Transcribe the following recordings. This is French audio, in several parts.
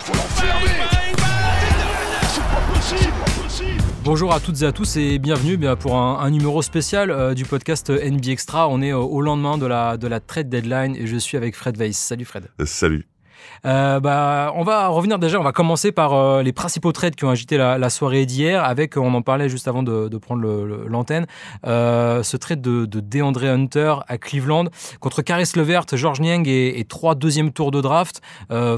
faut l'enfermer. C'est pas possible. Bonjour à toutes et à tous et bienvenue pour un numéro spécial du podcast NBA Extra. On est au lendemain de la trade deadline et je suis avec Fred Weiss. Salut Fred. Salut. On va revenir déjà, on va commencer par les principaux trades qui ont agité la soirée d'hier avec, on en parlait juste avant de prendre l'antenne, ce trade de DeAndre Hunter à Cleveland contre Caris LeVert, Georges Niang et 3 deuxièmes tours de draft.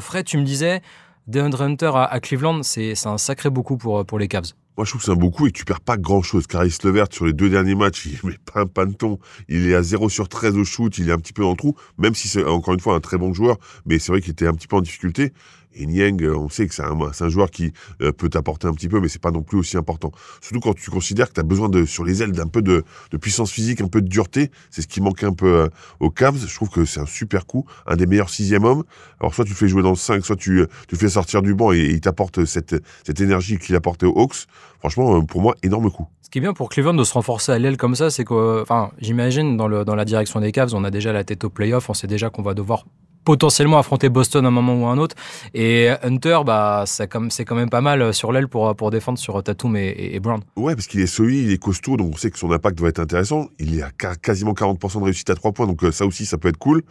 Fred, tu me disais, DeAndre Hunter à Cleveland, c'est un sacré beaucoup pour les Cavs. Moi, je trouve que c'est un beaucoup et que tu perds pas grand-chose. Caris LeVert, sur les 2 derniers matchs, il met pas un paneton. Il est à 0 sur 13 au shoot, il est un petit peu dans le trou, même si c'est encore une fois un très bon joueur, mais c'est vrai qu'il était un petit peu en difficulté. Et Niang, on sait que c'est un joueur qui peut t'apporter un petit peu, mais c'est pas non plus aussi important. Surtout quand tu considères que tu as besoin sur les ailes d'un peu de puissance physique, un peu de dureté. C'est ce qui manquait un peu aux Cavs. Je trouve que c'est un super coup, un des meilleurs 6e hommes. Alors soit tu le fais jouer dans le 5, soit tu le fais sortir du banc et il t'apporte cette énergie qu'il apportait aux Hawks. Franchement, pour moi, énorme coup. Ce qui est bien pour Cleveland de se renforcer à l'aile comme ça, c'est que, j'imagine dans la direction des Cavs, on a déjà la tête au playoff, on sait déjà qu'on va devoir potentiellement affronter Boston à un moment ou à un autre. Et Hunter, c'est quand même pas mal sur l'aile pour défendre sur Tatum et Brown. Ouais, parce qu'il est solide, il est costaud, donc on sait que son impact va être intéressant. Il est à quasiment 40% de réussite à 3 points, donc ça aussi, ça peut être cool.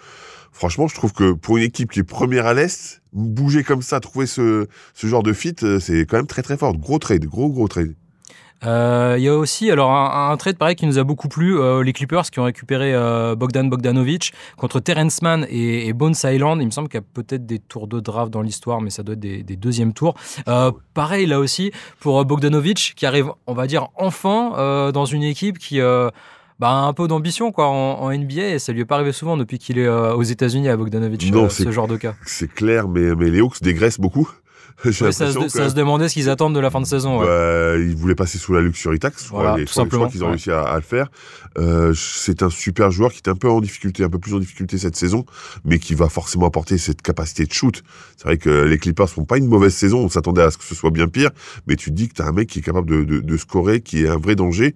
Franchement, je trouve que pour une équipe qui est première à l'Est, bouger comme ça, trouver ce genre de fit, c'est quand même très très fort. Gros trade, gros trade. Il y a aussi un trade pareil qui nous a beaucoup plu, les Clippers qui ont récupéré Bogdan Bogdanovic contre Terrence Mann et Bones Hyland. Il me semble qu'il y a peut-être des tours de draft dans l'histoire, mais ça doit être des deuxièmes tours. Pareil là aussi pour Bogdanovic qui arrive, on va dire, enfin dans une équipe qui a un peu d'ambition en NBA, et ça lui est pas arrivé souvent depuis qu'il est aux États-Unis à Bogdanovic, ce genre de cas. C'est clair, mais les Hawks dégraissent beaucoup. Oui, ça se demandait ce qu'ils attendent de la fin de saison. Ouais. Ils voulaient passer sous la luxury tax. Voilà, tout simplement. Je crois qu'ils ont réussi à le faire. C'est un super joueur qui est un peu en difficulté, un peu plus en difficulté cette saison, mais qui va forcément apporter cette capacité de shoot. C'est vrai que les Clippers font pas une mauvaise saison. On s'attendait à ce que ce soit bien pire, mais tu te dis que t'as un mec qui est capable de scorer, qui est un vrai danger.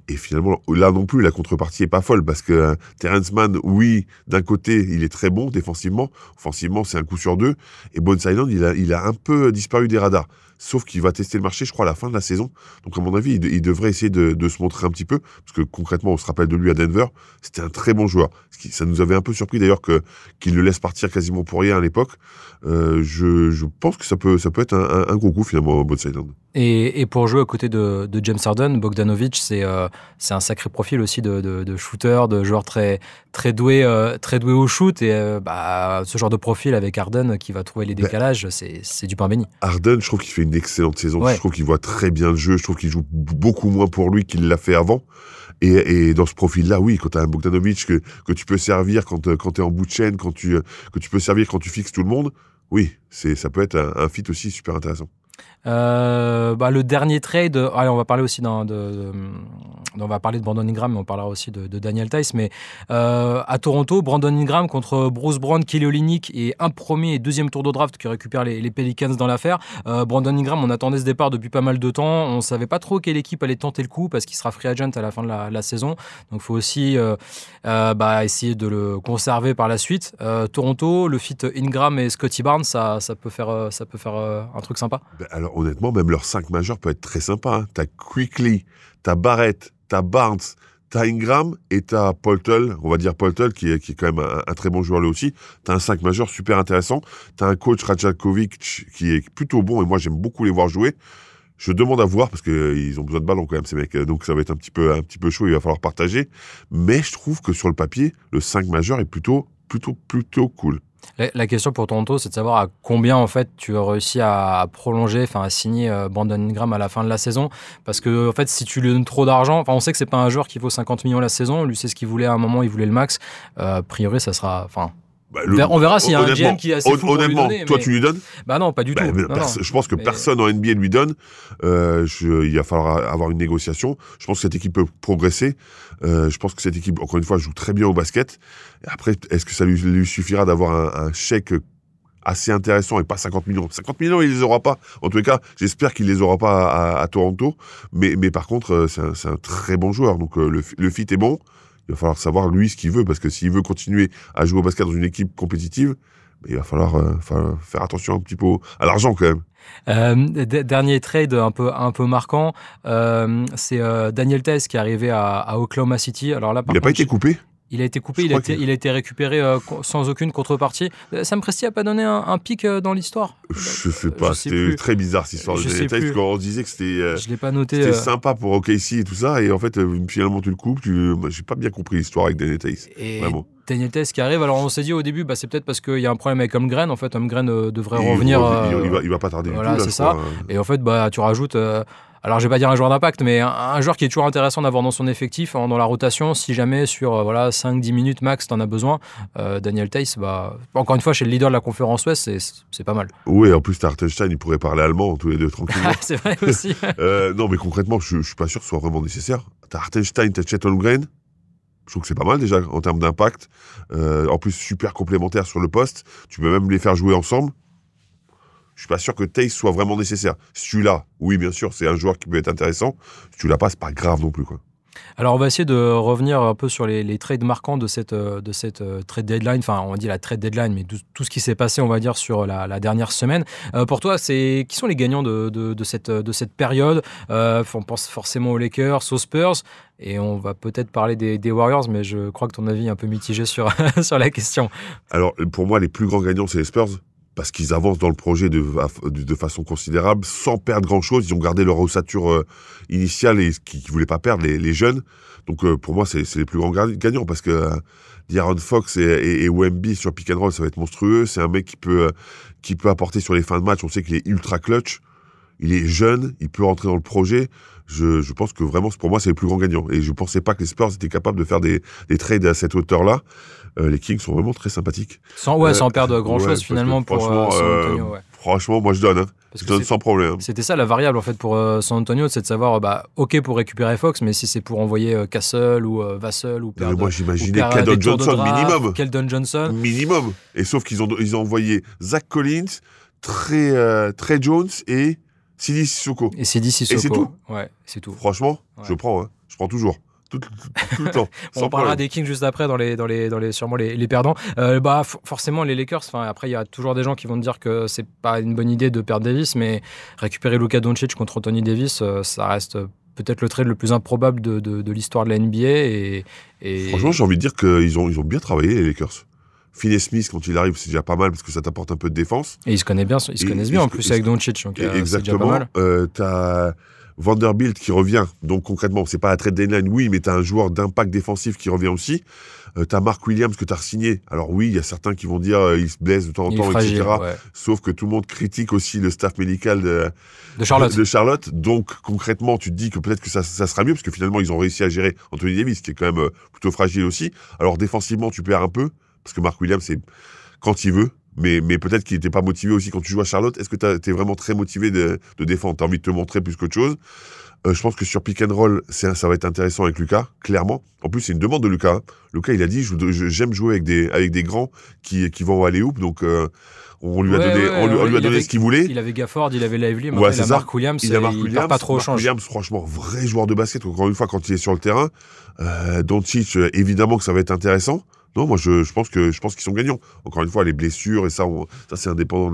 Et finalement, là non plus, la contrepartie est pas folle parce que Terrence Mann, oui, d'un côté, il est très bon défensivement. Offensivement, c'est un coup sur 2. Et Bones Hyland, il a un peu disparu des radars. Sauf qu'il va tester le marché, je crois, à la fin de la saison. Donc, à mon avis, il devrait essayer de se montrer un petit peu. Parce que, concrètement, on se rappelle de lui à Denver. C'était un très bon joueur. Ça nous avait un peu surpris, d'ailleurs, qu'il le laisse partir quasiment pour rien à l'époque. Je pense que ça peut être un gros coup, finalement, Bones Hyland. Et pour jouer à côté de James Harden, Bogdanovic, c'est un sacré profil aussi de shooter, de joueur très doué au shoot. Et ce genre de profil avec Harden qui va trouver les décalages, c'est du pain béni. Harden, je trouve qu'il fait une excellente saison. Ouais. Je trouve qu'il voit très bien le jeu. Je trouve qu'il joue beaucoup moins pour lui qu'il l'a fait avant. Et dans ce profil-là, oui, quand tu as un Bogdanovic que tu peux servir quand tu es en bout de chaîne, que tu peux servir quand tu fixes tout le monde, oui, ça peut être un fit aussi super intéressant. Le dernier trade, on va parler aussi on va parler de Brandon Ingram, mais on parlera aussi de Daniel Theis, mais à Toronto, Brandon Ingram contre Bruce Brown, Kelly Olynyk et un premier et deuxième tour de draft qui récupère les Pelicans dans l'affaire. Brandon Ingram, on attendait ce départ depuis pas mal de temps, on savait pas trop quelle équipe allait tenter le coup parce qu'il sera free agent à la fin de la saison, donc il faut aussi essayer de le conserver par la suite. Toronto, le fit Ingram et Scottie Barnes, ça peut faire un truc sympa. Alors honnêtement, même leur 5 majeurs peut être très sympa. Hein. T'as Quickly, t'as Barrett, t'as Barnes, t'as Ingram et t'as Poeltl, on va dire Poeltl qui est quand même un très bon joueur lui aussi. T'as un 5 majeur super intéressant. T'as un coach Rajakovic qui est plutôt bon et moi j'aime beaucoup les voir jouer. Je demande à voir parce qu'ils ont besoin de ballon quand même ces mecs, donc ça va être un petit peu chaud, il va falloir partager. Mais je trouve que sur le papier, le 5 majeur est plutôt cool. La question pour Toronto, c'est de savoir à combien en fait tu as réussi à prolonger, à signer Brandon Ingram à la fin de la saison. Parce que en fait, si tu lui donnes trop d'argent, on sait que c'est pas un joueur qui vaut 50 millions la saison. Lui, c'est ce qu'il voulait à un moment, il voulait le max. A priori, ça sera. On verra s'il y a un GM qui est assez fou pour lui donner. Toi, tu lui donnes ? Non, pas du tout. Je pense que personne en NBA lui donne. Il va falloir avoir une négociation. Je pense que cette équipe peut progresser. Je pense que cette équipe, encore une fois, joue très bien au basket. Et après, est-ce que ça lui suffira d'avoir un chèque assez intéressant et pas 50 millions. 50 millions, il les aura pas. En tous les cas, j'espère qu'il les aura pas à Toronto. Mais par contre, c'est un très bon joueur. Donc, le fit est bon. Il va falloir savoir, lui, ce qu'il veut. Parce que s'il veut continuer à jouer au basket dans une équipe compétitive, Mais il va falloir faire attention un petit peu à l'argent quand même. Dernier trade un peu marquant, c'est Daniel Theis qui est arrivé à Oklahoma City. Alors là, Il n'a pas été coupé. Il a été coupé, il a été récupéré sans aucune contrepartie. Sam Presti n'a pas donné un pic dans l'histoire? Je sais pas, c'était très bizarre cette histoire de Daniel Theis, quand on disait que c'était je l'ai pas noté. C'était sympa pour OKC et tout ça, et en fait, finalement, tu le coupes. J'ai pas bien compris l'histoire avec Daniel Theis. Vraiment. Daniel Theis qui arrive, alors on s'est dit au début, c'est peut-être parce qu'il y a un problème avec Holmgren. En fait, Holmgren devrait revenir. Il va pas tarder voilà, du tout. C'est ça. Et en fait, tu rajoutes. Alors, je vais pas dire un joueur d'impact, mais un joueur qui est toujours intéressant d'avoir dans son effectif, dans la rotation, si jamais sur 5-10 minutes max, tu en as besoin. Daniel Theis, encore une fois, chez le leader de la conférence Ouest, c'est pas mal. Oui, en plus, Hartenstein, il pourrait parler allemand tous les deux tranquillement. C'est vrai aussi. Non, mais concrètement, je suis pas sûr que ce soit vraiment nécessaire. T'as Hartenstein, t'as Chet Holmgren. Je trouve que c'est pas mal déjà en termes d'impact. En plus, super complémentaire sur le poste. Tu peux même les faire jouer ensemble. Je suis pas sûr que Theis soit vraiment nécessaire. Si tu l'as, oui, bien sûr, c'est un joueur qui peut être intéressant. Si tu l'as pas, c'est pas grave non plus, quoi. Alors, on va essayer de revenir un peu sur les trades marquants de cette trade deadline. Enfin, on dit la trade deadline, mais tout ce qui s'est passé, on va dire, sur la dernière semaine. Pour toi, qui sont les gagnants de cette période? On pense forcément aux Lakers, aux Spurs, et on va peut-être parler des Warriors, mais je crois que ton avis est un peu mitigé sur la question. Alors, pour moi, les plus grands gagnants, c'est les Spurs. Parce qu'ils avancent dans le projet de façon considérable, sans perdre grand-chose. Ils ont gardé leur ossature initiale et qui ne voulaient pas perdre, les jeunes. Donc, pour moi, c'est les plus grands gagnants. Parce que De'Aaron Fox et Wemby sur pick and roll, ça va être monstrueux. C'est un mec qui peut apporter sur les fins de match. On sait qu'il est ultra clutch. Il est jeune, il peut rentrer dans le projet. Je pense que vraiment, pour moi, c'est les plus grands gagnants. Et je ne pensais pas que les Spurs étaient capables de faire des trades à cette hauteur-là. Les Kings sont vraiment très sympathiques. Sans perdre grand-chose, finalement, pour San Antonio. Franchement, moi, je donne. Je donne sans problème. C'était ça la variable, en fait, pour San Antonio, c'est de savoir, OK pour récupérer Fox, mais si c'est pour envoyer Castle ou Vassell ou perdre... Moi, j'imaginais Keldon Johnson, minimum. Keldon Johnson. Minimum. Et sauf qu'ils ont envoyé Zach Collins, Trey Jones et Sidi Sissoko. Et Sidi Sissoko. Et c'est tout. Ouais, c'est tout. Franchement, je prends. Je prends toujours. Tout le temps. On parlera des Kings juste après, sûrement les perdants. Forcément, les Lakers, après, il y a toujours des gens qui vont te dire que c'est pas une bonne idée de perdre Davis, mais récupérer Luka Doncic contre Anthony Davis, ça reste peut-être le trade le plus improbable de l'histoire de la NBA. Et... Franchement, j'ai envie de dire qu'ils ont bien travaillé, les Lakers. Finney-Smith, quand il arrive, c'est déjà pas mal parce que ça t'apporte un peu de défense. Et ils se connaissent bien en plus avec Doncic. Donc exactement. C'est déjà pas mal. T'as Vanderbilt qui revient. Donc concrètement, c'est pas la trade deadline, oui, mais t'as un joueur d'impact défensif qui revient aussi. T'as Mark Williams que t'as re-signé. Alors oui, il y a certains qui vont dire il se blesse de temps en temps, fragile, etc. Ouais. Sauf que tout le monde critique aussi le staff médical de Charlotte. Donc concrètement, tu te dis que peut-être que ça sera mieux parce que finalement, ils ont réussi à gérer Anthony Davis, qui est quand même plutôt fragile aussi. Alors défensivement, tu perds un peu parce que Mark Williams, c'est quand il veut. Mais peut-être qu'il n'était pas motivé aussi quand tu joues à Charlotte. Est-ce que tu es vraiment très motivé de défendre? Tu as envie de te montrer plus qu'autre chose. Je pense que sur pick and roll, ça va être intéressant avec Luka, clairement. En plus, c'est une demande de Luka. Hein. Luka, il a dit j'aime jouer avec des grands qui vont aller hoop. Donc, on lui a donné ce qu'il voulait. Il avait Gafford, il avait Lively. Il a Mark Williams. Il part pas trop au change. Williams, franchement, vrai joueur de basket. Encore une fois, quand il est sur le terrain, Doncic, évidemment que ça va être intéressant. Non, moi je pense qu'ils sont gagnants. Encore une fois, les blessures et ça c'est indépendant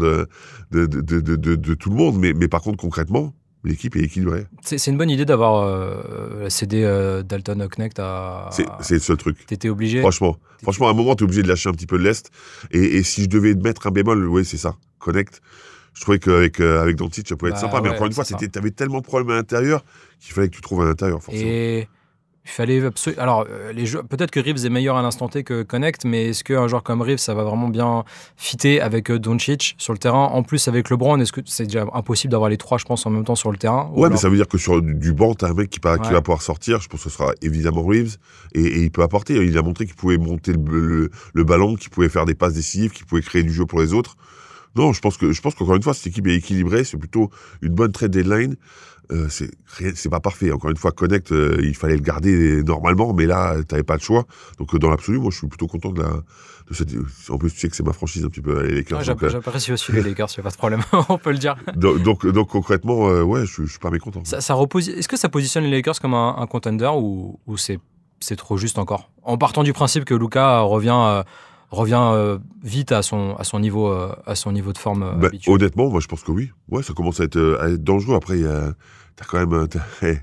de tout le monde. Mais par contre, concrètement, l'équipe est équilibrée. C'est une bonne idée d'avoir cédé Dalton Knecht à... C'est le seul truc. T'étais obligé. Franchement, à un moment, t'es obligé de lâcher un petit peu de l'Est. Et si je devais mettre un bémol, oui, c'est ça. Connect. Je trouvais qu'avec Doncic, ça pouvait être sympa. Mais encore une fois, t'avais tellement de problèmes à l'intérieur qu'il fallait que tu trouves à l'intérieur, forcément. Et il fallait alors peut-être que Reeves est meilleur à l'instant T que Connect, mais est-ce qu'un joueur comme Reeves ça va vraiment bien fitter avec Doncic sur le terrain, en plus avec LeBron? Est-ce que c'est déjà impossible d'avoir les trois, je pense, en même temps sur le terrain? Ouais, mais ça veut dire que sur du banc t'as un mec qui va pouvoir sortir. Je pense que ce sera évidemment Reeves et il peut apporter. Il a montré qu'il pouvait monter le ballon, qu'il pouvait faire des passes décisives, qu'il pouvait créer du jeu pour les autres. Non, je pense qu'encore une fois cette équipe est équilibrée. C'est plutôt une bonne trade deadline. C'est pas parfait. Encore une fois, Connect, il fallait le garder normalement, mais là, t'avais pas le choix. Donc, dans l'absolu, moi, je suis plutôt content de cette. En plus, tu sais que c'est ma franchise un petit peu, les Lakers. J'apprécie aussi les Lakers, il n'y a pas de problème, on peut le dire. Donc concrètement, ouais, je suis pas mécontent. Est-ce que ça positionne les Lakers comme un contender ou c'est trop juste encore? En partant du principe que Luka revient revient vite à son niveau de forme habituel. Honnêtement, moi je pense que oui. Ouais, ça commence à être dangereux. Après, t'as quand même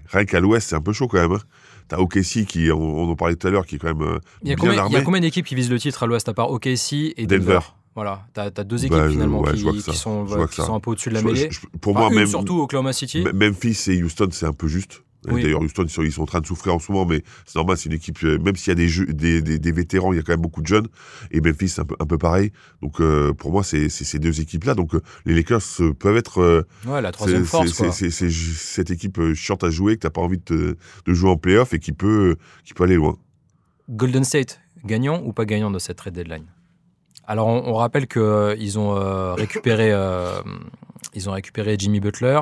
rien qu'à l'Ouest, c'est un peu chaud quand même. Hein. T'as OKC qui, on en parlait tout à l'heure, qui est quand même bien armé. Il y a combien d'équipes qui visent le titre à l'Ouest à part OKC et Denver? Voilà, t'as 2 équipes finalement qui sont un peu au-dessus de la mêlée. Pour moi, même surtout Oklahoma City. Memphis et Houston, c'est un peu juste. Oui. D'ailleurs, Houston, ils sont en train de souffrir en ce moment, mais c'est normal, c'est une équipe, même s'il y a des vétérans, il y a quand même beaucoup de jeunes. Et Memphis, c'est un peu pareil. Donc, pour moi, c'est ces 2 équipes-là. Donc, les Lakers peuvent être. La troisième force, quoi. C'est cette équipe chiante à jouer, que t'as pas envie de jouer en play-off et qui peut aller loin. Golden State, gagnant ou pas gagnant de cette trade deadline? Alors, on rappelle qu'ils ont récupéré Jimmy Butler.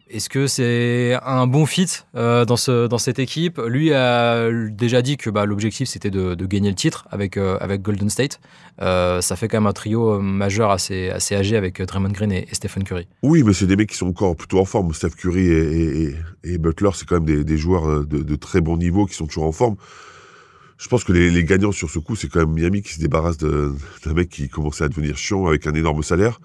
Est-ce que c'est un bon fit dans cette équipe? Lui a déjà dit que l'objectif, c'était de gagner le titre avec Golden State. Ça fait quand même un trio majeur assez âgé avec Draymond Green et Stephen Curry. Oui, mais c'est des mecs qui sont encore plutôt en forme. Steph Curry et Butler, c'est quand même des joueurs de très bon niveau qui sont toujours en forme. Je pense que les gagnants sur ce coup, c'est quand même Miami qui se débarrasse d'un mec qui commençait à devenir chiant avec un énorme salaire.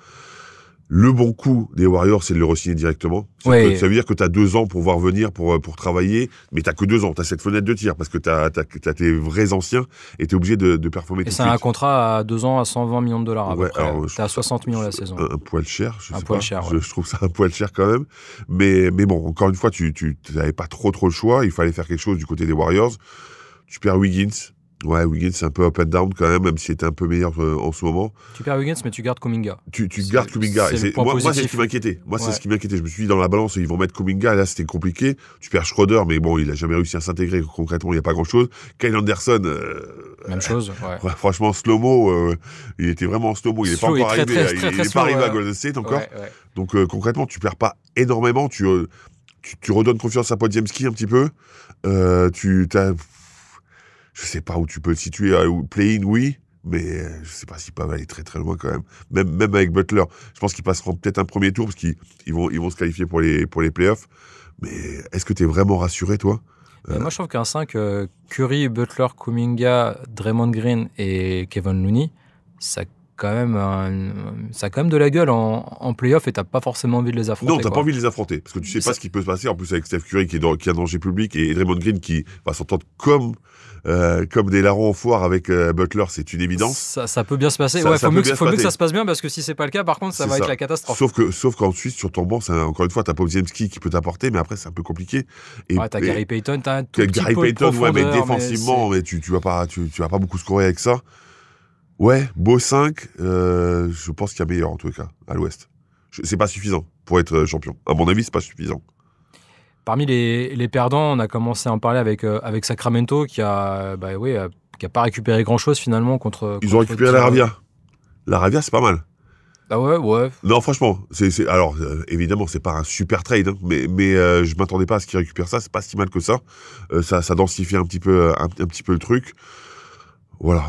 Le bon coup des Warriors, c'est de le re-signer directement. Ça veut dire que tu as 2 ans pour voir venir, pour travailler, mais tu que 2 ans. Tu as cette fenêtre de tir parce que tu as tes vrais anciens et tu es obligé de performer tout de suite. Et c'est un contrat à 2 ans à $120 millions à peu près. Tu à 60 millions la saison. Un poil cher, je sais pas. Cher, je trouve ça un poil cher quand même. Mais bon, encore une fois, tu n'avais pas trop le choix. Il fallait faire quelque chose du côté des Warriors. Tu perds Wiggins. Ouais, Wiggins, c'est un peu up and down quand même s'il était un peu meilleur en ce moment. Tu perds Wiggins, mais tu gardes Kuminga. Tu gardes Kuminga. Moi, c'est ce qui m'inquiétait. C'est ce qui m'inquiétait. Je me suis dit, dans la balance, ils vont mettre Kuminga. Et là, c'était compliqué. Tu perds Schroeder, mais bon, il a jamais réussi à s'intégrer. Concrètement, il n'y a pas grand-chose. Kyle Anderson. Même chose, ouais. Franchement, slow-mo, il était vraiment en slow-mo. Il n'est pas encore arrivé. Il n'est pas arrivé à Golden State encore. Ouais. Donc, concrètement, tu perds pas énormément. Tu redonnes confiance à Podziemski un petit peu. Je sais pas où tu peux le situer. Play-in, oui, mais je sais pas s'ils peuvent aller très très loin quand même. Même avec Butler, je pense qu'ils passeront peut-être un premier tour parce qu'ils vont se qualifier pour les playoffs. Mais est-ce que tu es vraiment rassuré, toi? Moi, je trouve qu'un 5, Curry, Butler, Kuminga, Draymond Green et Kevin Looney, ça a quand même de la gueule en play-off et t'as pas forcément envie de les affronter. Non, t'as pas envie de les affronter parce que tu sais pas ce qui peut se passer. En plus, avec Steph Curry qui a un danger public et Draymond Green qui va s'entendre comme des larrons en foire avec Butler, c'est une évidence. Ça peut bien se passer. Il faut mieux que ça se passe bien parce que si c'est pas le cas, par contre, ça va être la catastrophe. Sauf qu'en Suisse, sur ton banc, encore une fois, t'as Podziemski qui peut t'apporter, mais après, c'est un peu compliqué. T'as Gary Payton, t'as un tout petit Gary peu Payton, de profondeur, mais défensivement, mais tu vas pas beaucoup scorer avec ça. Ouais, beau 5, je pense qu'il y a meilleur en tous les cas, à l'Ouest. C'est pas suffisant pour être champion. À mon avis, c'est pas suffisant. Parmi les perdants, on a commencé à en parler avec Sacramento, qui a pas récupéré grand-chose finalement contre... Ils ont récupéré l'Aravia. L'Aravia, c'est pas mal. Ah ouais. Non, franchement, alors évidemment, c'est pas un super trade, hein, mais je m'attendais pas à ce qu'ils récupèrent ça. C'est pas si mal que ça. Ça densifie un petit peu le truc. Voilà,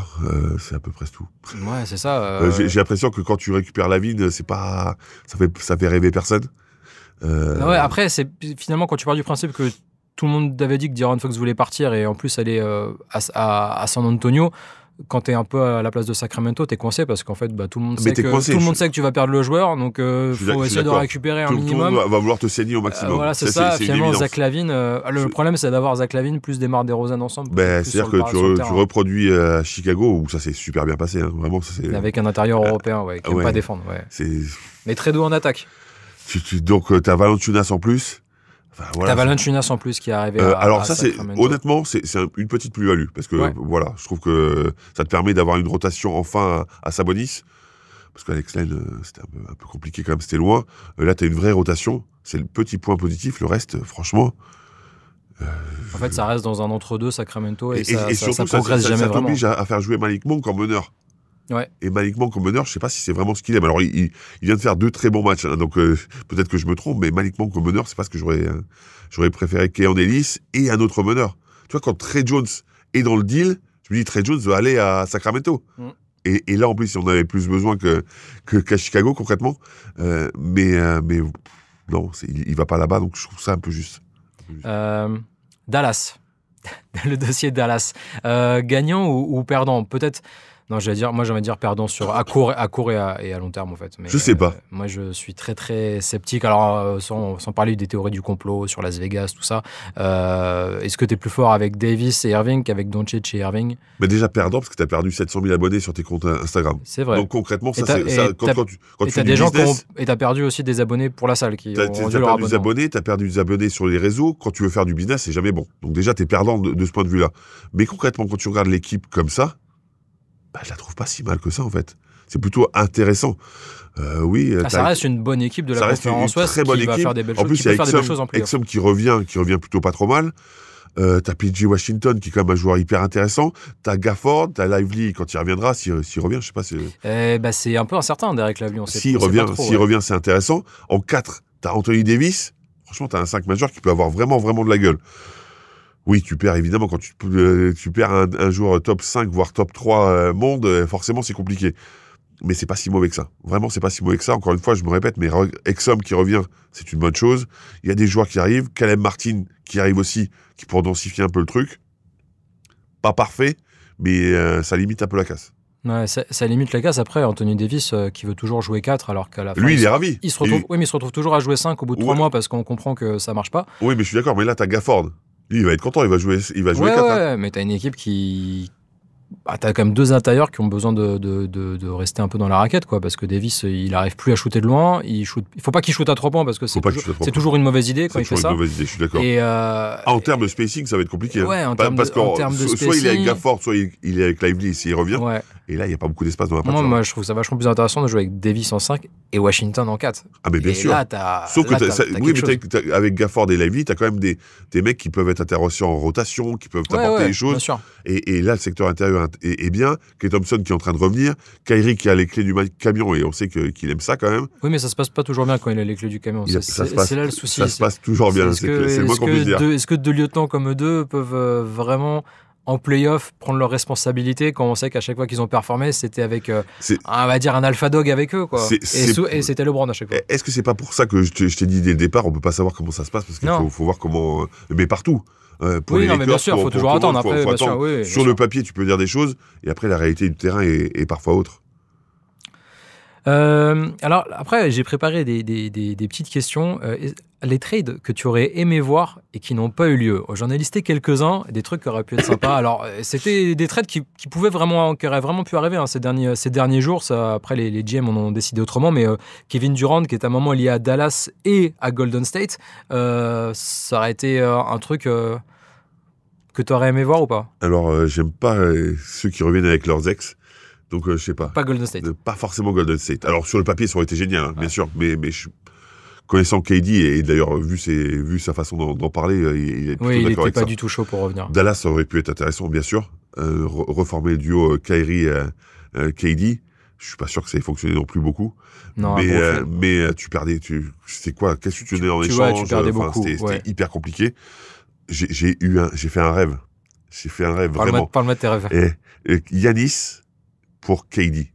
c'est à peu près tout. Ouais, c'est ça. J'ai l'impression que quand tu récupères Lavine, ça fait rêver personne. Ouais, après, c'est finalement quand tu pars du principe que tout le monde avait dit que De'Aaron Fox voulait partir et en plus aller à San Antonio. Quand t'es un peu à la place de Sacramento, t'es coincé parce qu'en fait, tout le monde sait que tu vas perdre le joueur, donc faut essayer de récupérer un minimum. Tout le monde va vouloir te saigner au maximum. Voilà, c'est ça. Finalement, Zach LaVine. Le problème, c'est d'avoir Zach LaVine plus DeMar DeRozan ensemble. C'est-à-dire que tu reproduis à Chicago où ça s'est super bien passé. Hein. Vraiment, avec un intérieur européen, qui n'aime pas défendre. Ouais. Mais très doux en attaque. Donc, t'as Valanciunas en plus. T'as Valanciunas en plus qui est arrivé alors ça, honnêtement, c'est une petite plus-value parce que voilà, je trouve que ça te permet d'avoir une rotation enfin à Sabonis parce qu'Alex Len, c'était un peu compliqué quand même, c'était loin. Là, t'as une vraie rotation, c'est le petit point positif. Le reste, franchement... En fait, ça reste dans un entre-deux Sacramento et surtout, ça progresse jamais vraiment. Ça t'oblige à faire jouer Malik Monk en meneur. Ouais. Et Malik Monk en meneur, je sais pas si c'est vraiment ce qu'il aime. Alors, il vient de faire 2 très bons matchs, hein, donc peut-être que je me trompe, mais Malik Monk en meneur, c'est pas ce que j'aurais préféré Keon Ellis et un autre meneur. Tu vois, quand Trey Jones est dans le deal, je me dis Trey Jones va aller à Sacramento. Et là, en plus, on avait plus besoin qu'à Chicago, concrètement. Mais non, il va pas là-bas, donc je trouve ça un peu juste. Dallas. le dossier Dallas. Gagnant ou perdant? Peut-être. Non, j'aimerais dire perdant à court et à long terme, en fait. Mais, Je sais pas. Moi, je suis très, très sceptique. Alors, sans parler des théories du complot sur Las Vegas, tout ça. Est-ce que tu es plus fort avec Davis et Irving qu'avec Doncic et Irving? Mais déjà perdant, parce que tu as perdu 700 000 abonnés sur tes comptes Instagram. C'est vrai. Donc concrètement, quand tu fais du business... Et tu as perdu aussi des abonnés pour la salle qui ont rendu leur abonnement. Tu as perdu des abonnés sur les réseaux. Quand tu veux faire du business, c'est jamais bon. Donc déjà, tu es perdant de ce point de vue-là. Mais concrètement, quand tu regardes l'équipe comme ça, je la trouve pas si mal que ça, en fait. C'est plutôt intéressant. Oui. Ça reste une bonne équipe de la conférence Ouest très bonne qui va équipe. faire des belles choses. En plus, qui peut faire des belles choses en playoff. Exum qui revient plutôt pas trop mal. T'as PJ Washington qui est quand même un joueur hyper intéressant. T'as Gafford, t'as Lively quand il reviendra, s'il revient, je sais pas. C'est un peu incertain, Derek Lively. S'il revient, c'est intéressant. En 4, t'as Anthony Davis. Franchement, t'as un 5 majeur qui peut avoir vraiment, vraiment de la gueule. Oui, tu perds évidemment quand tu perds un joueur top 5, voire top 3 monde, forcément c'est compliqué. Mais c'est pas si mauvais que ça. Vraiment, c'est pas si mauvais que ça. Encore une fois, je me répète, mais Exum qui revient, c'est une bonne chose. Il y a des joueurs qui arrivent. Caleb Martin qui arrive aussi, qui pour densifier un peu le truc. Pas parfait, mais ça limite un peu la casse. Ouais, ça limite la casse. Après, Anthony Davis qui veut toujours jouer 4 alors qu'à la fin... Lui, il est ravi. Il se retrouve, oui, mais il se retrouve toujours à jouer 5 au bout de 3 mois parce qu'on comprend que ça marche pas. Oui, mais je suis d'accord. Mais là, t'as Gafford. Lui, il va être content. Il va jouer 4. Ouais, mais t'as une équipe qui... t'as quand même 2 intérieurs qui ont besoin de rester un peu dans la raquette, quoi, parce que Davis, il arrive plus à shooter de loin. Il faut pas qu'il shoote à 3 points parce que c'est toujours une mauvaise idée quand il fait ça. C'est toujours une mauvaise idée, je suis d'accord. En termes de spacing, ça va être compliqué. Ouais, en termes de spacing. Soit il est avec Gafford, soit il est avec Lively s'il revient. Ouais. Et là, il n'y a pas beaucoup d'espace dans la peinture. Moi, je trouve ça vachement plus intéressant de jouer avec Davis en 5 et Washington en 4. Ah, mais bien sûr. Sauf que avec Gafford et Lively, tu as quand même des mecs qui peuvent être intéressants en rotation, qui peuvent t'apporter des choses. Et là, le secteur intérieur est bien. Klay Thompson qui est en train de revenir. Kyrie qui a les clés du camion et on sait qu'il aime ça quand même. Oui, mais ça se passe pas toujours bien quand il a les clés du camion. C'est là le souci. Ça se passe toujours bien. C'est le moins qu'on puisse dire. Est-ce que 2 lieutenants comme eux deux peuvent vraiment... en play-off, prendre leurs responsabilités quand on sait qu'à chaque fois qu'ils ont performé, c'était avec, on va dire, un alpha dog avec eux, quoi. Et c'était LeBron à chaque fois. Est-ce que c'est pas pour ça que je t'ai dit dès le départ, on peut pas savoir comment ça se passe parce qu'il faut voir comment. Mais partout. Oui, non, mais bien sûr, il faut toujours attendre. Après, bien sûr, oui, sur le papier, tu peux dire des choses, et après, la réalité du terrain est parfois autre. Alors, après, j'ai préparé des petites questions. Les trades que tu aurais aimé voir et qui n'ont pas eu lieu. J'en ai listé quelques-uns, des trucs qui auraient pu être sympas. Alors, c'était des trades qui auraient vraiment pu arriver ces derniers jours. Ça, après, les GM en ont décidé autrement, mais Kevin Durant, qui est à un moment lié à Dallas et à Golden State, ça aurait été un truc que tu aurais aimé voir ou pas? Alors, j'aime pas ceux qui reviennent avec leurs ex. Donc, je sais pas. Pas Golden State. Pas forcément Golden State. Alors, sur le papier, ça aurait été génial, bien sûr. Mais connaissant KD, et d'ailleurs, vu sa façon d'en parler, il est plutôt d'accord avec ça. Oui, il n'était pas du tout chaud pour revenir. Dallas, ça aurait pu être intéressant, bien sûr. Reformer le duo Kyrie-KD. Je suis pas sûr que ça ait fonctionné non plus beaucoup. Non, mais tu perdais. C'est quoi? Qu'est-ce que tu donnais en échange? Tu perdais beaucoup. C'était hyper compliqué. J'ai fait un rêve. J'ai fait un rêve, vraiment. Parle-moi de tes rêves. Et Giannis pour KD.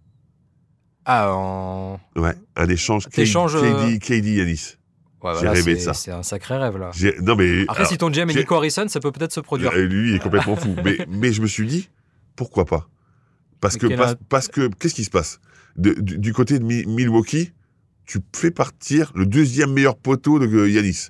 Ouais, un échange KD Giannis. Ouais, j'ai rêvé de ça. C'est un sacré rêve, là. Non, mais, après, si ton GM est Nico Harrison, ça peut peut-être se produire. Lui, il est complètement fou. mais je me suis dit, pourquoi pas? Parce que qu'est-ce qui se passe? Du côté de Milwaukee, tu fais partir le 2e meilleur poteau de Giannis.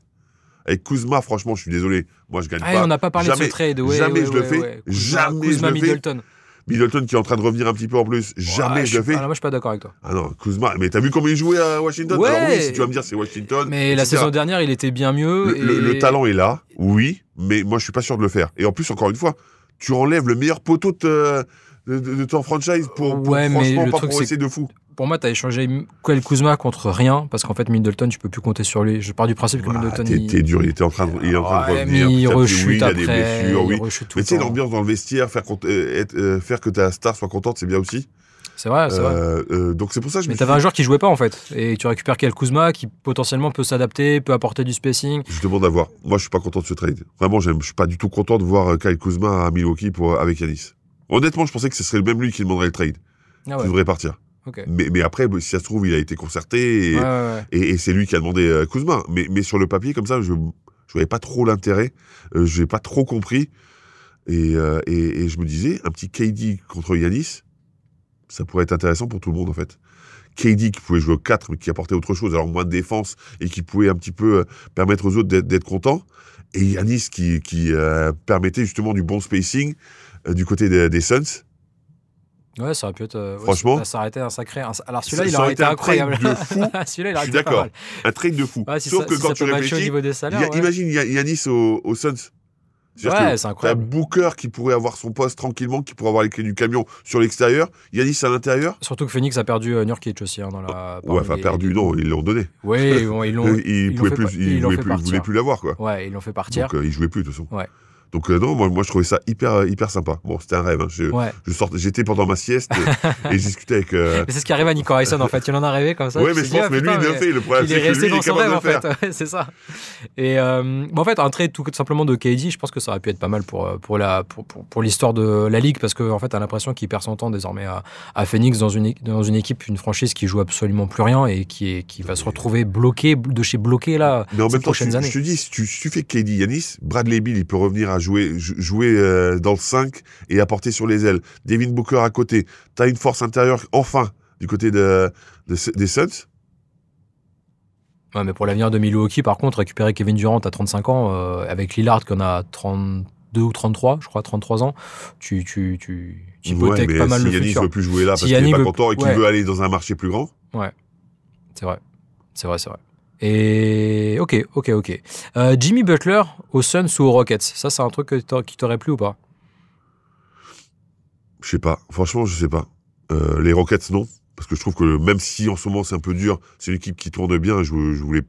Avec Kuzma, franchement, je suis désolé. Moi, je gagne pas. On n'a pas parlé de ce trade. Jamais je le fais. Jamais je le fais. Middleton. Middleton qui est en train de revenir un petit peu en plus. Jamais je le fais. Moi, je suis pas d'accord avec toi. Ah non, Kuzma. Mais t'as vu comment il jouait à Washington? Ouais. Alors oui, si tu vas me dire c'est Washington. Mais la saison dernière, il était bien mieux. Le talent est là, oui. Mais moi, je suis pas sûr de le faire. Et en plus, encore une fois, tu enlèves le meilleur poteau de ton franchise pour franchement pas progresser de fou. Pour moi, tu as échangé Kyle Kuzma contre rien, parce qu'en fait, Middleton, tu peux plus compter sur lui. Je pars du principe que Middleton... T'es dur, il est en train de revenir. Mais il rechute après, il y a des blessures, oui. Mais tu sais, l'ambiance dans le vestiaire, faire que ta star soit contente, c'est bien aussi. C'est vrai. Donc c'est pour ça que mais t'avais un joueur qui jouait pas, en fait. Et tu récupères Kyle Kuzma, qui potentiellement peut s'adapter, peut apporter du spacing. Je demande à voir. Moi, je suis pas content de ce trade. Vraiment, je suis pas du tout content de voir Kyle Kuzma à Milwaukee avec Giannis. Honnêtement, je pensais que ce serait même lui qui demanderait le trade. Qui devrait partir. Okay. Mais après, si ça se trouve, il a été concerté et c'est lui qui a demandé Kuzma. Mais sur le papier, comme ça, je voyais pas trop l'intérêt. Je n'ai pas trop compris. Et je me disais, un petit KD contre Giannis, ça pourrait être intéressant pour tout le monde, en fait. KD qui pouvait jouer au 4, mais qui apportait autre chose, alors moins de défense, et qui pouvait un petit peu permettre aux autres d'être contents. Et Giannis qui permettait justement du bon spacing du côté des Suns. Ouais, ça aurait pu être. Franchement, ça aurait été un sacré. Alors celui-là, il ça aurait aurait été incroyable. De fou. Celui-là, il Je aurait suis été d'accord. pas mal. Un trade de fou. Ouais, Sauf que quand tu peut matcher au réfléchis, niveau des salaires. Ouais. imagine Giannis aux Suns. Ouais, c'est incroyable. T'as Booker qui pourrait avoir son poste tranquillement, qui pourrait avoir les clés du camion sur l'extérieur. Giannis à l'intérieur. Surtout que Phoenix a perdu Nurkic aussi dans la. Ouais, enfin perdu, non, ils l'ont donné. Oui, bon, ils l'ont. Ils voulaient plus l'avoir, quoi. Ouais, ils l'ont fait partir. Donc ils jouaient plus de toute façon. Ouais. Donc non, moi je trouvais ça hyper sympa. Bon, c'était un rêve. Hein. J'étais pendant ma sieste et je discutais avec. Mais c'est ce qui arrive à Nico Harrison en fait. Il en a rêvé comme ça. Ouais, mais je pense que lui il l'a fait. Le problème c'est que lui il est capable de le faire. Ouais, c'est ça. Et en fait, un trade tout simplement de KD, je pense que ça aurait pu être pas mal pour l'histoire de la ligue parce que en fait, t'as l'impression qu'il perd son temps désormais à Phoenix dans une équipe, une franchise qui joue absolument plus rien et qui va se retrouver bloqué là. Mais en même temps, je années. te dis, si tu fais KD Giannis, Bradley Beal il peut revenir à jouer dans le 5 et apporter sur les ailes. Devin Booker à côté. T'as une force intérieure, enfin, du côté des Suns. Ouais, mais pour l'avenir de Milwaukee, par contre, récupérer Kevin Durant à 35 ans, avec Lillard qu'on a 32 ou 33, je crois, 33 ans, tu hypothèques pas mal le futur. Si Giannis veut plus jouer là parce qu'il n'est pas content et qu'il veut aller dans un marché plus grand. Ouais, c'est vrai. Et ok. Jimmy Butler aux Suns ou aux Rockets, ça c'est un truc qui t'aurait plu ou pas? Je sais pas, franchement je sais pas. Les Rockets non, parce que je trouve que même si en ce moment c'est un peu dur, c'est une équipe qui tourne bien et je voulais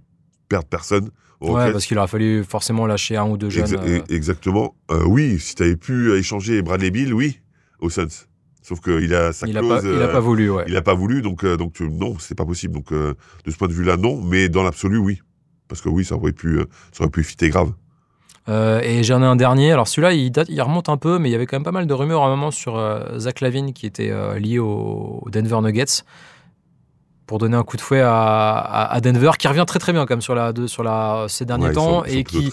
perdre personne. Ouais, parce qu'il aurait fallu forcément lâcher un ou deux jeunes. Exactement. Oui, si tu avais pu échanger Bradley Beal, oui, aux Suns. Sauf qu'il a sa clause. Il a pas voulu, ouais. Il a pas voulu, donc non, c'est pas possible. Donc de ce point de vue-là, non. Mais dans l'absolu, oui, parce que oui, ça aurait pu fitter grave. Et j'en ai un dernier. Alors celui-là, il remonte un peu, mais il y avait quand même pas mal de rumeurs à un moment sur Zach LaVine qui était lié aux Denver Nuggets pour donner un coup de fouet à Denver, qui revient très très bien comme sur ces derniers temps et qui,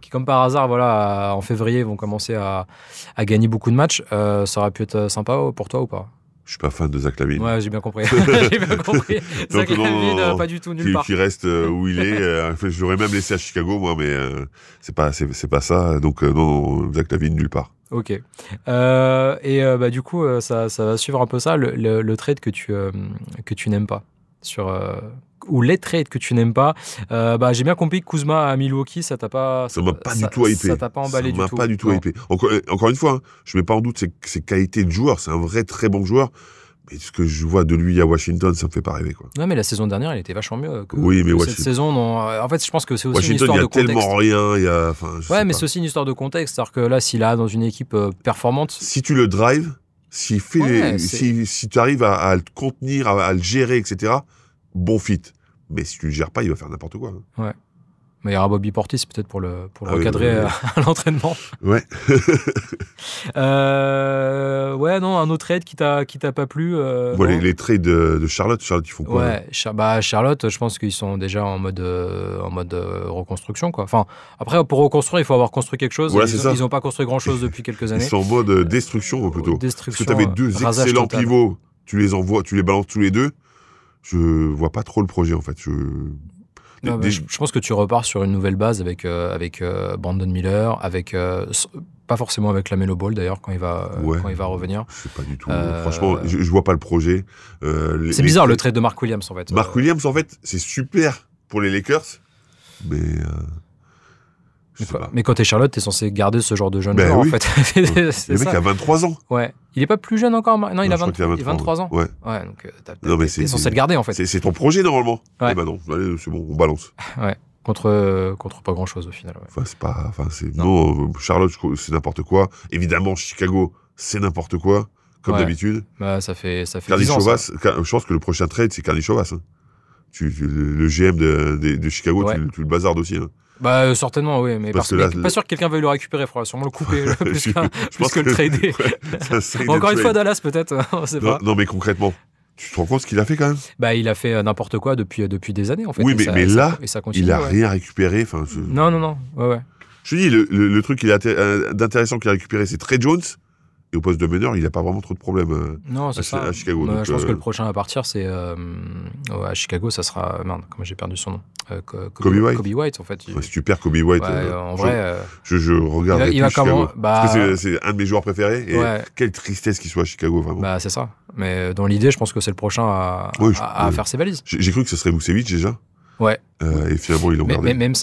comme par hasard, voilà, en février, vont commencer à gagner beaucoup de matchs. Ça aurait pu être sympa pour toi ou pas? Je suis pas fan de Zach LaVine. Ouais, j'ai bien compris. Zach LaVine, pas du tout, nulle part. Qui reste où il est. J'aurais même laissé à Chicago, moi, mais c'est pas ça. Donc non, Zach LaVine, nulle part. Ok. Du coup, ça va suivre un peu ça, le trade que tu n'aimes pas. Ou les trades que tu n'aimes pas. J'ai bien compris que Kuzma à Milwaukee, ça t'a pas. Ça m'a pas du tout hypé. Ça t'a pas emballé du tout. Ça m'a pas du tout hypé. Encore une fois, hein, je mets pas en doute ses qualités de joueur. C'est un vrai très bon joueur. Mais ce que je vois de lui à Washington, ça me fait pas rêver, quoi. Non, mais la saison dernière, il était vachement mieux que cette saison. En fait, je pense que c'est aussi Washington, une histoire de contexte. Washington, il y a tellement rien. Ouais, mais c'est aussi une histoire de contexte. C'est-à-dire que là, s'il a dans une équipe performante. Si tu le drives, si tu arrives à le contenir, à le gérer, etc., bon fit. Mais si tu le gères pas, il va faire n'importe quoi. Hein. Ouais. Mais il y aura Bobby Portis peut-être pour le recadrer à l'entraînement. Ouais. Non, un autre trade qui t'a pas plu. Les trades de Charlotte, ils font quoi? Ouais, Charlotte, je pense qu'ils sont déjà en mode reconstruction, quoi. Enfin, après, pour reconstruire, il faut avoir construit quelque chose. Ouais, ils n'ont pas construit grand-chose depuis quelques années. Ils sont en mode destruction, plutôt. Destruction, parce que tu avais deux excellents pivots, tu les balances tous les deux. Je vois pas trop le projet, en fait. Je pense que tu repars sur une nouvelle base avec Brandon Miller, pas forcément avec LaMelo Ball d'ailleurs quand il va revenir. Je sais pas du tout. Franchement, je vois pas le projet. C'est bizarre le trade de Mark Williams en fait. Mark Williams en fait, c'est super pour les Lakers, mais. Mais quand t'es Charlotte, t'es censé garder ce genre de jeune joueur en fait. Le mec a 23 ans. Ouais. Il est pas plus jeune encore. Non, il a 23 ans. Ouais. Donc t'es censé le garder en fait. C'est ton projet normalement. Ouais. Eh ben non, allez, c'est bon, on balance. Ouais. Contre pas grand chose au final. Ouais. Non, Charlotte, c'est n'importe quoi. Évidemment, Chicago, c'est n'importe quoi, comme d'habitude. Ça fait 10 ans. Chovas, je pense que le prochain trade, c'est Carly Chovas. Hein. Le GM de Chicago, tu le bazardes aussi. Hein. Certainement, oui, mais pas sûr que quelqu'un veuille le récupérer, il faudra sûrement le couper plus que le trader. Encore une fois, Dallas, peut-être, on sait pas. Non, mais concrètement, tu te rends compte ce qu'il a fait quand même? Il a fait n'importe quoi depuis des années, en fait. Oui, mais là, ça continue, il a rien récupéré. Non. Ouais. Je te dis, le truc d'intéressant qu'il a récupéré, c'est Trey Jones. Et au poste de meneur, il n'a pas vraiment trop de problèmes non, c'est ça. à Chicago. Bah, donc, je pense que le prochain à partir, c'est à Chicago, ça sera. Merde, comment j'ai perdu son nom Kobe White. Kobe White, en fait. Si tu perds Kobe White, en vrai. Je regarde il va comment parce que c'est un de mes joueurs préférés. Et quelle tristesse qu'il soit à Chicago, vraiment. Bah, c'est ça. Mais dans l'idée, je pense que c'est le prochain à faire ses valises. J'ai cru que ce serait Vucevic déjà. Ouais. Et finalement, ils l'ont gardé. Même,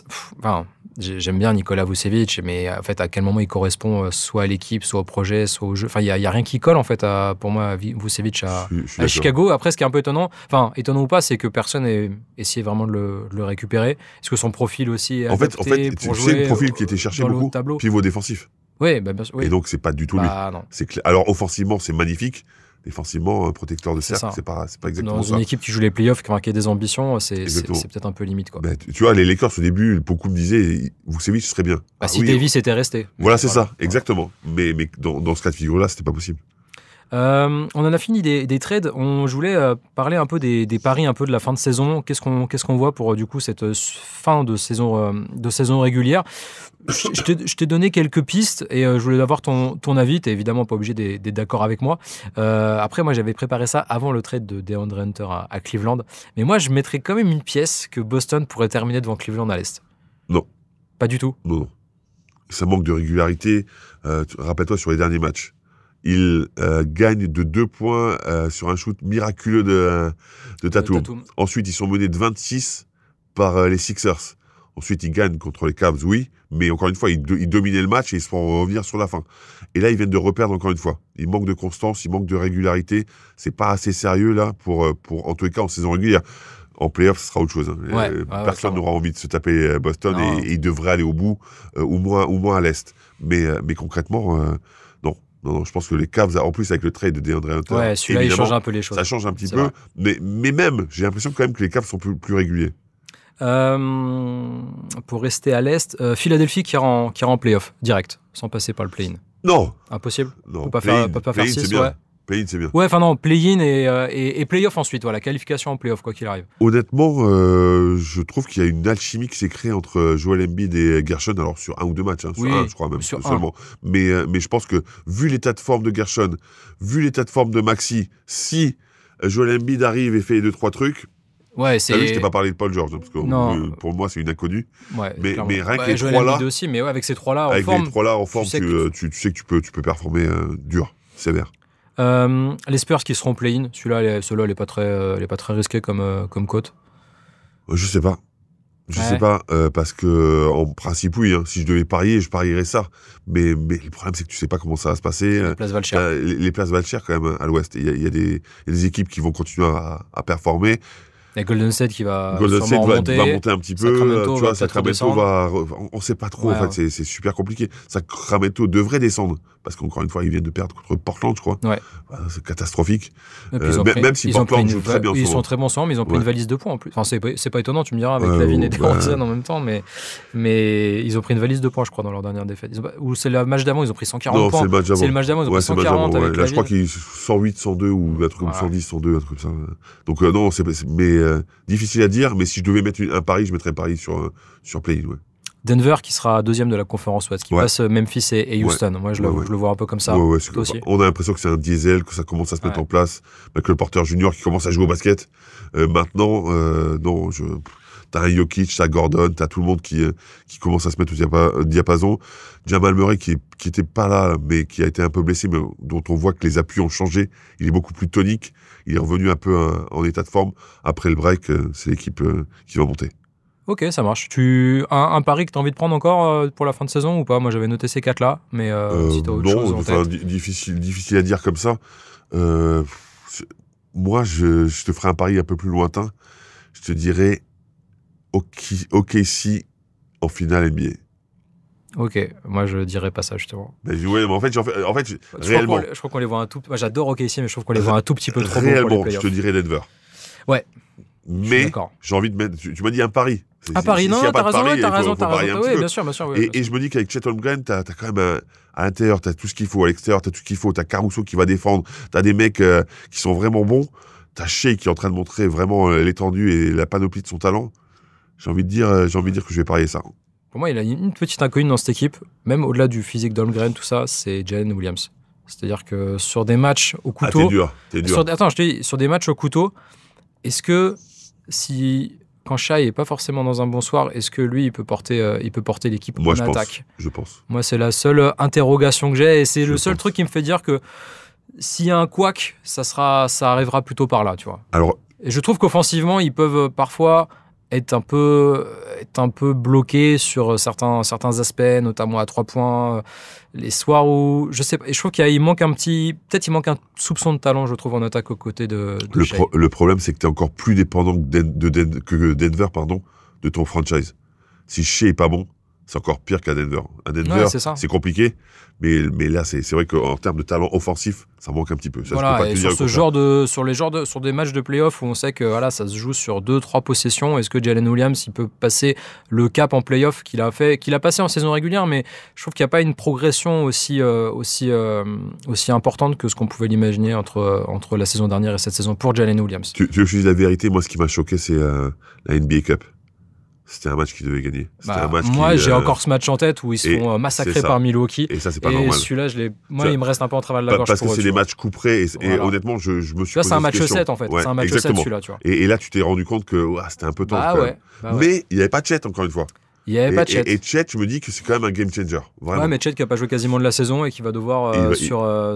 j'aime bien Nikola Vucevic, mais en fait, à quel moment il correspond soit à l'équipe, soit au projet, soit au jeu. Enfin, il y a rien qui colle en fait pour moi Vucevic à Chicago. Après, ce qui est un peu étonnant, étonnant ou pas, c'est que personne n'ait essayé vraiment de le récupérer. Est-ce que son profil aussi est adapté pour jouer c'est le profil qui était cherché beaucoup. Pivot défensif. Oui, bien sûr. Oui. Et donc, c'est pas du tout lui. Non. C'est clair. Alors, offensivement, c'est magnifique. Défensivement, un protecteur de cercle, c'est pas exactement ça. Dans une équipe qui joue les playoffs, qui a des ambitions, c'est peut-être un peu limite, quoi. Ben, tu vois, les Lakers au début, beaucoup me disaient, Vucevic serait bien. Si Davis était resté. Voilà, c'est ça, exactement. Mais dans ce cas de figure-là, c'était pas possible. On en a fini des trades. Je voulais parler un peu des paris un peu de la fin de saison. Qu'est-ce qu'on voit pour du coup cette fin de saison régulière. Je t'ai donné quelques pistes et je voulais avoir ton avis. T'es évidemment pas obligé d'être d'accord avec moi. Après, moi, j'avais préparé ça avant le trade de DeAndre Hunter à Cleveland. Mais moi, je mettrais quand même une pièce que Boston pourrait terminer devant Cleveland à l'Est. Non. Pas du tout. Non. Ça manque de régularité. Rappelle-toi sur les derniers matchs. Il gagne de 2 points sur un shoot miraculeux de Tatum. Ensuite, ils sont menés de 26 par les Sixers. Ensuite, ils gagnent contre les Cavs, oui. Mais encore une fois, ils dominaient le match et ils se font revenir sur la fin. Et là, ils viennent de reperdre encore une fois. Il manque de constance, il manque de régularité. C'est pas assez sérieux là pour en tous les cas en saison régulière. En play-off, ce sera autre chose. Personne n'aura envie de se taper Boston et ils devraient aller au bout, au moins à l'Est. Mais concrètement... Non, je pense que les Cavs, en plus avec le trade de DeAndre Hunter, ouais, celui-là il change un peu les choses. Ça change un petit peu, mais même, j'ai l'impression quand même que les Cavs sont plus réguliers. Pour rester à l'Est, Philadelphie qui ira en play-off, direct, sans passer par le play-in. Non. Impossible. Non. Peut pas faire 6, ouais. Play-in, c'est bien. Ouais, play-in et play-off ensuite, voilà, qualification en play-off, quoi qu'il arrive. Honnêtement, je trouve qu'il y a une alchimie qui s'est créée entre Joel Embiid et Gershon, alors sur 1 ou 2 matchs, sur un, je crois même, seulement. Mais je pense que, vu l'état de forme de Gershon, vu l'état de forme de Maxi, si Joel Embiid arrive et fait 2-3 trucs, ouais, c'est... T'as vu, je t'ai pas parlé de Paul George, parce que pour moi, c'est une inconnue. Ouais, mais rien que les Joel trois là... Embiid aussi, mais avec ces trois-là en forme, tu sais que tu peux performer dur, sévère. Les Spurs qui seront play-in, celui-là, il est pas très risqué comme cote. Je sais pas. Je sais pas, parce que en principe, oui, si je devais parier, je parierais ça. Mais le problème, c'est que tu sais pas comment ça va se passer. Les places valent cher. Les places valent cher quand même à l'Ouest. Il y a des équipes qui vont continuer à performer. Il y a Golden State qui va monter un petit peu. Tu vois, Sacramento on sait pas trop. En fait, c'est super compliqué. Sacramento devrait descendre parce qu'encore une fois, ils viennent de perdre contre Portland, je crois. Ouais. C'est catastrophique. Même si Portland joue très bien. Ils sont très bons ensemble, mais ils ont pris une valise de points en plus. Enfin, c'est pas étonnant, tu me diras, avec Lavine et DeRozan en même temps, mais ils ont pris une valise de points, je crois, dans leur dernière défaite. Ou c'est le match d'avant, ils ont pris 140 points. C'est le match d'avant, ils ont pris 140 avec Là, je crois qu'ils 108, 102 ou un truc comme 110, 102, un truc comme ça. Donc non, mais difficile à dire, mais si je devais mettre un pari, je mettrais un pari sur play-in. Ouais. Denver qui sera deuxième de la conférence Ouest, qui passe Memphis et Houston. Moi, je le vois un peu comme ça. Aussi. On a l'impression que c'est un diesel, que ça commence à se mettre en place. Michael Porter Jr. qui commence à jouer au basket. Maintenant, non, t'as un Jokic, t'as Gordon, t'as tout le monde qui commence à se mettre au diapason. Jamal Murray qui était pas là, mais qui a été un peu blessé, mais dont on voit que les appuis ont changé. Il est beaucoup plus tonique. Il est revenu un peu en état de forme. Après le break, c'est l'équipe qui va monter. Ok, ça marche. Un pari que tu as envie de prendre encore pour la fin de saison ou pas? Moi, j'avais noté ces 4-là, mais si tu as autre chose en tête. Difficile à dire comme ça. Moi, je te ferai un pari un peu plus lointain. Je te dirais OKC en finale NBA. Ok, moi je dirais pas ça justement. Mais en fait, réellement. Je crois qu'on les voit un tout. Moi j'adore OKC, mais je trouve qu'on les voit un tout petit peu trop réellement, bons pour les playoffs. Je te dirais Denver. Ouais. Mais j'ai envie de mettre. Tu m'as dit un pari. Un pari, non, t'as raison. Oui, bien sûr. Et je me dis qu'avec Chet Holmgren, t'as quand même à l'intérieur, t'as tout ce qu'il faut, à l'extérieur, t'as tout ce qu'il faut. T'as Caruso qui va défendre, t'as des mecs qui sont vraiment bons. T'as Shea qui est en train de montrer vraiment l'étendue et la panoplie de son talent. J'ai envie de dire que je vais parier ça. Pour moi, il a une petite inconnue dans cette équipe, même au-delà du physique d'Holmgren, tout ça, c'est Jalen Williams. C'est-à-dire que sur des matchs au couteau... t'es dur. Attends, je te dis, sur des matchs au couteau, est-ce que quand Shai est pas forcément dans un bon soir, est-ce que lui, il peut porter l'équipe en attaque ? Je pense. Moi, c'est la seule interrogation que j'ai, et c'est le seul pense. truc qui me fait dire que s'il y a un couac, ça arrivera plutôt par là, tu vois. Alors, et je trouve qu'offensivement, ils peuvent parfois être un peu bloqués sur certains aspects, notamment à 3 points. Les soirs où, je sais pas, et je trouve qu'il manque un soupçon de talent, je trouve, en attaque aux côtés de Shai. le problème, c'est que tu es encore plus dépendant que Denver, de ton franchise. Si Shai est pas bon, c'est encore pire qu'à Denver. À Denver, c'est compliqué, mais là, c'est vrai qu'en termes de talent offensif, ça manque un petit peu. Ça, voilà, je peux pas et sur des matchs de playoff où on sait que voilà, ça se joue sur 2-3 possessions, est-ce que Jalen Williams il peut passer le cap en playoff qu'il a passé en saison régulière, mais je trouve qu'il n'y a pas une progression aussi importante que ce qu'on pouvait l'imaginer entre la saison dernière et cette saison pour Jalen Williams. Tu veux que je dise la vérité? Moi, ce qui m'a choqué, c'est la NBA Cup. C'était un match qu'ils devaient gagner. J'ai encore ce match en tête où ils se font massacrer par Milwaukee. Et ça, c'est pas normal. Celui-là, il me reste un peu en travers de la gorge. Parce que c'est des matchs couperés. Et honnêtement, je me suis posé c'est un match 7 en fait. Ouais, c'est un match 7 celui-là, tu vois. Et là, tu t'es rendu compte que c'était un peu tôt. Mais il n'y avait pas de Chet, encore une fois. Il n'y avait pas de Chet. Et Chet, je me dis que c'est quand même un game changer. Vraiment. Ouais, mais Chet qui n'a pas joué quasiment de la saison et qui va devoir il va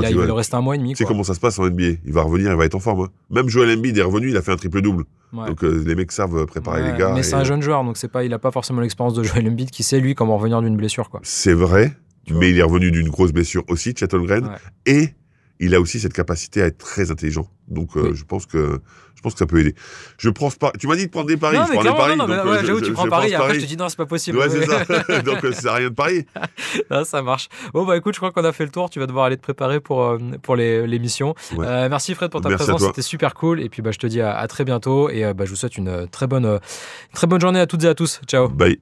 lui rester un mois et demi. Tu sais comment ça se passe en NBA? Il va revenir, il va être en forme. Même Joel Embiid est revenu, il a fait un triple-double. Ouais. Donc les mecs savent préparer les gars. Mais c'est un jeune joueur, donc il n'a pas forcément l'expérience de Joel Embiid qui sait lui comment revenir d'une blessure, quoi. C'est vrai, mais il est revenu d'une grosse blessure aussi, Chet Holmgren, et il a aussi cette capacité à être très intelligent. Donc je pense que ça peut aider. Tu m'as dit de prendre des paris. Non, je prends des paris. J'avoue, tu prends paris et après je te dis non, c'est pas possible. Ouais, c'est ça. Donc ça sert à rien de parier. Non, ça marche. Bon, écoute, je crois qu'on a fait le tour. Tu vas devoir aller te préparer pour l'émission. Ouais. Merci Fred pour ta présence. C'était super cool. Et puis je te dis à très bientôt. Et je vous souhaite une très bonne journée à toutes et à tous. Ciao. Bye.